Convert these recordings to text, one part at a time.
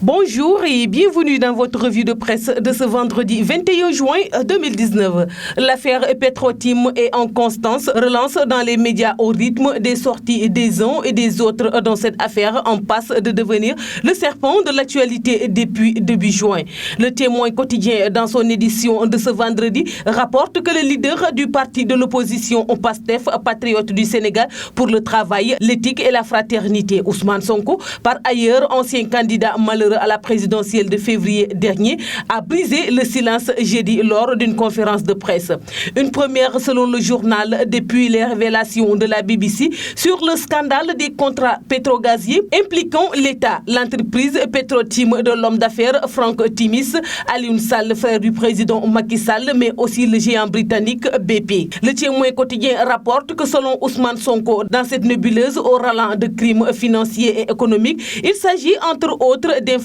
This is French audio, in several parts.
Bonjour et bienvenue dans votre revue de presse de ce vendredi 21 juin 2019. L'affaire Petro-Tim est en constance relance dans les médias au rythme des sorties des uns et des autres dans cette affaire en passe de devenir le serpent de l'actualité depuis début juin. Le Témoin quotidien dans son édition de ce vendredi rapporte que le leader du parti de l'opposition au PASTEF, Patriote du Sénégal pour le travail, l'éthique et la fraternité, Ousmane Sonko, par ailleurs ancien candidat malheureux à la présidentielle de février dernier, a brisé le silence jeudi lors d'une conférence de presse. Une première selon le journal depuis les révélations de la BBC sur le scandale des contrats pétrogaziers impliquant l'État, l'entreprise Petro-Tim de l'homme d'affaires Frank Timis, Alioune Sall, frère du président Macky Sall, mais aussi le géant britannique BP. Le Témoin quotidien rapporte que selon Ousmane Sonko, dans cette nébuleuse au ralent de crimes financiers et économiques, il s'agit entre autres d'infractions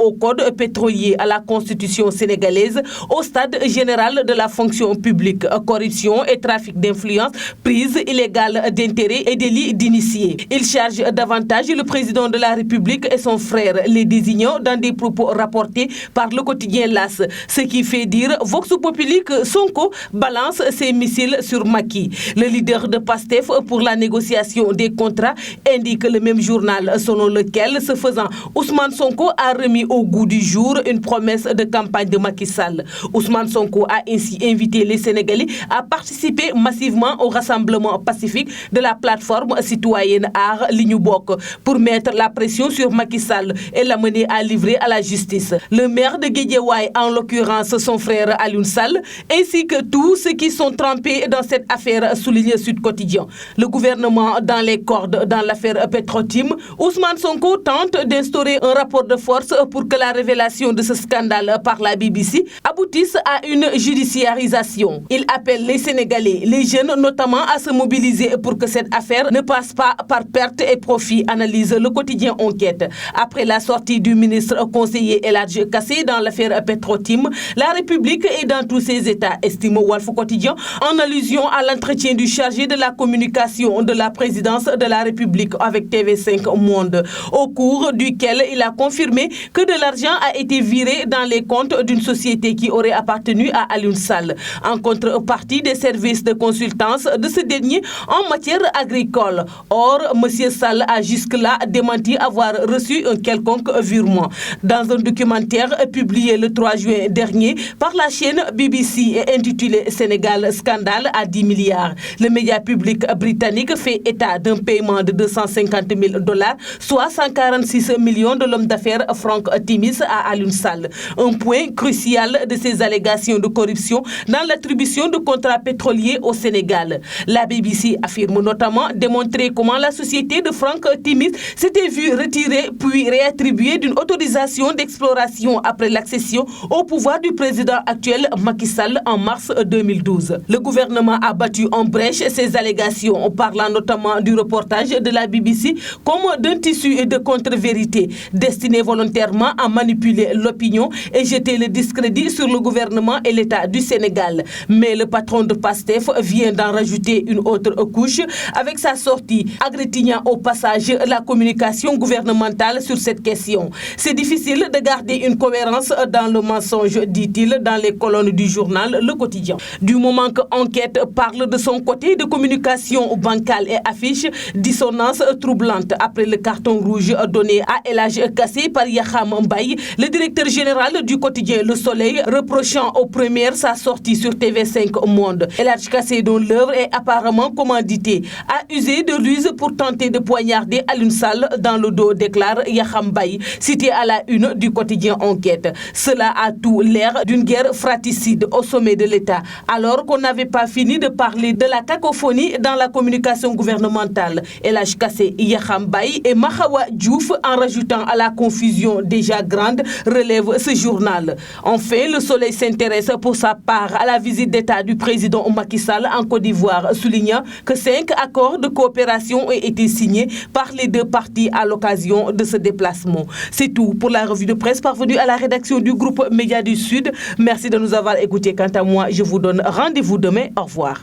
au code pétrolier, à la constitution sénégalaise, au stade général de la fonction publique, corruption et trafic d'influence, prise illégale d'intérêts et délit d'initiés. Il charge davantage le président de la République et son frère, les désignant dans des propos rapportés par le quotidien LAS, ce qui fait dire Vox Populi que Sonko balance ses missiles sur Macky. Le leader de PASTEF pour la négociation des contrats indique le même journal selon lequel, ce faisant, Ousmane Sonko a remis au goût du jour une promesse de campagne de Macky Sall. Ousmane Sonko a ainsi invité les Sénégalais à participer massivement au rassemblement pacifique de la plateforme citoyenne Aar Li Ñu Bokk pour mettre la pression sur Macky Sall et l'amener à livrer à la justice. Le maire de Guédiawaye, en l'occurrence son frère Alioune Sall, ainsi que tous ceux qui sont trempés dans cette affaire, souligne Sud Quotidien. Le gouvernement dans les cordes dans l'affaire Petro-Tim, Ousmane Sonko tente d'instaurer un rapport de force pour que la révélation de ce scandale par la BBC aboutisse à une judiciarisation. Il appelle les Sénégalais, les jeunes notamment, à se mobiliser pour que cette affaire ne passe pas par perte et profit, analyse le quotidien Enquête. Après la sortie du ministre conseiller El Hadji Kassé dans l'affaire Petro-Tim, la République est dans tous ses états, estime Walf Quotidien, en allusion à l'entretien du chargé de la communication de la présidence de la République avec TV5 Monde, au cours duquel il a confirmé que de l'argent a été viré dans les comptes d'une société qui aurait appartenu à Alioune Sall, en contrepartie des services de consultance de ce dernier en matière agricole. Or, M. Sall a jusque-là démenti avoir reçu un quelconque virement. Dans un documentaire publié le 3 juin dernier par la chaîne BBC et intitulé Sénégal Scandale à 10 milliards, le média public britannique fait état d'un paiement de $250,000, soit 146 millions de l'homme d'affaires Frank Timis à Alioune Sall. Un point crucial de ces allégations de corruption dans l'attribution de contrats pétroliers au Sénégal. La BBC affirme notamment démontrer comment la société de Frank Timis s'était vue retirer puis réattribuer d'une autorisation d'exploration après l'accession au pouvoir du président actuel Macky Sall en mars 2012. Le gouvernement a battu en brèche ces allégations, parlant notamment du reportage de la BBC comme d'un tissu de contre-vérité destiné volontairement à manipuler l'opinion et jeter le discrédit sur le gouvernement et l'État du Sénégal. Mais le patron de PASTEF vient d'en rajouter une autre couche avec sa sortie, agrétignant au passage la communication gouvernementale sur cette question. C'est difficile de garder une cohérence dans le mensonge, dit-il dans les colonnes du journal Le Quotidien. Du moment que Enquête parle de son côté de communication bancale et affiche dissonance troublante après le carton rouge donné à El Hadji Kassé par Yakham Mbaye, le directeur général du quotidien Le Soleil, reprochant aux premières sa sortie sur TV5 Monde. El Hadji Kassé, dont l'œuvre est apparemment commanditée, a usé de ruse pour tenter de poignarder Alioune Sall dans le dos, déclare Yakham Mbaye, cité à la une du quotidien Enquête. Cela a tout l'air d'une guerre fratricide au sommet de l'État, alors qu'on n'avait pas fini de parler de la cacophonie dans la communication gouvernementale. El Hadji Kassé, Yakham Mbaye et Mahawa Diouf, en rajoutant à la confusion déjà grande, relève ce journal. Enfin, Le Soleil s'intéresse pour sa part à la visite d'État du président Macky Sall en Côte d'Ivoire, soulignant que 5 accords de coopération ont été signés par les deux parties à l'occasion de ce déplacement. C'est tout pour la revue de presse parvenue à la rédaction du groupe Média du Sud. Merci de nous avoir écoutés. Quant à moi, je vous donne rendez-vous demain. Au revoir.